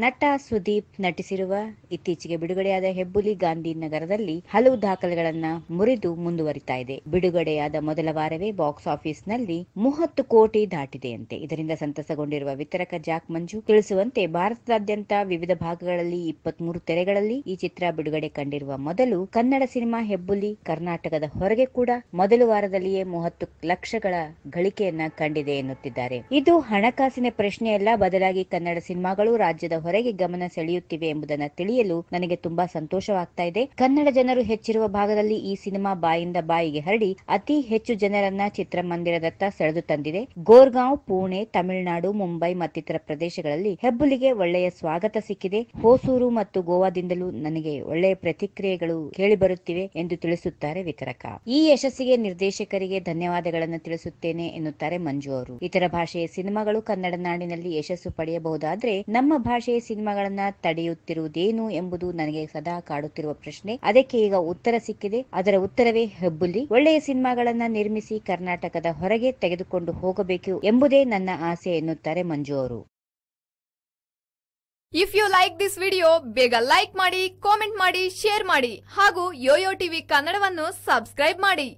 ನಟ ಸುದೀಪ್ ನಟಿಸಿರುವ ಇತ್ತೀಚೆಗೆ ಬಿಡುಗಡೆಯಾದ ಹೆಬ್ಬುಲಿ ಗಾಂಧಿನಗರದಲ್ಲಿ ಹಲವು ದಾಖಲೆಗಳನ್ನ ಮುರಿದು ಮುಂದುವರಿತಾ ಇದೆ. ಬಿಡುಗಡೆಯಾದ ಮೊದಲ ವಾರವೇ ಬಾಕ್ಸ್ ಆಫೀಸ್ ನಲ್ಲಿ 30 ಕೋಟಿ ದಾಟಿದೆಯಂತೆ. ಇದರಿಂದ ಸಂತಸಗೊಂಡಿರುವ ವಿತರಕ ಜಾಕ್ ಮಂಜು ತಿಳಿಸುವಂತೆ ಭಾರತದಾದ್ಯಂತ ವಿವಿಧ ಭಾಗಗಳಲ್ಲಿ 23 ತೆರೆಗಳಲ್ಲಿ ಈ ಚಿತ್ರ ಬಿಡುಗಡೆ ಕಂಡಿರುವ ಮೊದಲು ಕನ್ನಡ ಸಿನಿಮಾ ಹೆಬ್ಬುಲಿ ಕರ್ನಾಟಕದ ಹೊರಗೆ ಕೂಡ ಮೊದಲ ವಾರದಲ್ಲಿಯೇ 30 ಲಕ್ಷಗಳ ಗಳಿಕೆಯನ್ನ ಕಂಡಿದೆ ಎನ್ನುತ್ತಿದ್ದಾರೆ. ಇದು ಹಣಕಾಸಿನ ಪ್ರಶ್ನೆಯಲ್ಲ, ಬದಲಾಗಿ ಕನ್ನಡ ಸಿನಿಮಾಗಳು ರಾಜ್ಯದ ಹೊರಗೆ ಗಮನ ಸೆಳೆಯುತ್ತಿವೆ ಎಂಬುದನ್ನು ತಿಳಿಯಲು ನನಗೆ ತುಂಬಾ ಸಂತೋಷವಾಗ್ತಾ ಇದೆ. ಕನ್ನಡ ಜನರು ಹೆಚ್ಚಿರುವ ಭಾಗದಲ್ಲಿ ಈ ಸಿನಿಮಾ ಬಾಯಿಂದ ಬಾಯಿಗೆ ಹರಡಿ ಅತಿ ಹೆಚ್ಚು ಜನರನ್ನ ಚಿತ್ರಮಂದಿರದತ್ತ ಸೆಳೆದು ತಂದಿದೆ. ಗೋರ್ಗಾಂವ್, ಪುಣೆ, ತಮಿಳುನಾಡು, ಮುಂಬೈ ಮತ್ತಿತರ ಪ್ರದೇಶಗಳಲ್ಲಿ ಹೆಬ್ಬುಲಿಗೆ ಒಳ್ಳೆಯ ಸ್ವಾಗತ ಸಿಕ್ಕಿದೆ. ಹೊಸೂರು ಮತ್ತು ಗೋವಾದಿಂದಲೂ ನನಗೆ ಒಳ್ಳೆಯ ಪ್ರತಿಕ್ರಿಯೆಗಳು ಕೇಳಿಬರುತ್ತಿವೆ ಎಂದು ತಿಳಿಸುತ್ತಾರೆ ವಿತರಕ. ಈ ಯಶಸ್ಸಿಗೆ ನಿರ್ದೇಶಕರಿಗೆ ಧನ್ಯವಾದಗಳನ್ನು ತಿಳಿಸುತ್ತೇನೆ ಎನ್ನುತ್ತಾರೆ ಮಂಜು ಅವರು. ಇತರ ಭಾಷೆಯ ಸಿನಿಮಾಗಳು ಕನ್ನಡ ನಾಡಿನಲ್ಲಿ ಯಶಸ್ಸು ಪಡೆಯಬಹುದಾದ್ರೆ ನಮ್ಮ ಭಾಷೆಯ ಸಿನಿಮಾಗಳನ್ನ ತಡೆಯುತ್ತಿರುವುದೇನು ಎಂಬುದು ನನಗೆ ಸದಾ ಕಾಡುತ್ತಿರುವ ಪ್ರಶ್ನೆ. ಅದಕ್ಕೆ ಈಗ ಉತ್ತರ ಸಿಕ್ಕಿದೆ. ಅದರ ಉತ್ತರವೇ ಹೆಬ್ಬುಲಿ. ಒಳ್ಳೆಯ ಸಿನಿಮಾಗಳನ್ನ ನಿರ್ಮಿಸಿ ಕರ್ನಾಟಕದ ಹೊರಗೆ ತೆಗೆದುಕೊಂಡು ಹೋಗಬೇಕು ಎಂಬುದೇ ನನ್ನ ಆಸೆ ಎನ್ನುತ್ತಾರೆ ಮಂಜು ಅವರು. If you like this video ಬೇಗ ಲೈಕ್ ಮಾಡಿ, ಕಾಮೆಂಟ್ ಮಾಡಿ, ಶೇರ್ ಮಾಡಿ ಹಾಗೂ ಯೋಯೋ ಟಿವಿ ಕನ್ನಡವನ್ನು ಸಬ್ಸ್ಕ್ರೈಬ್ ಮಾಡಿ.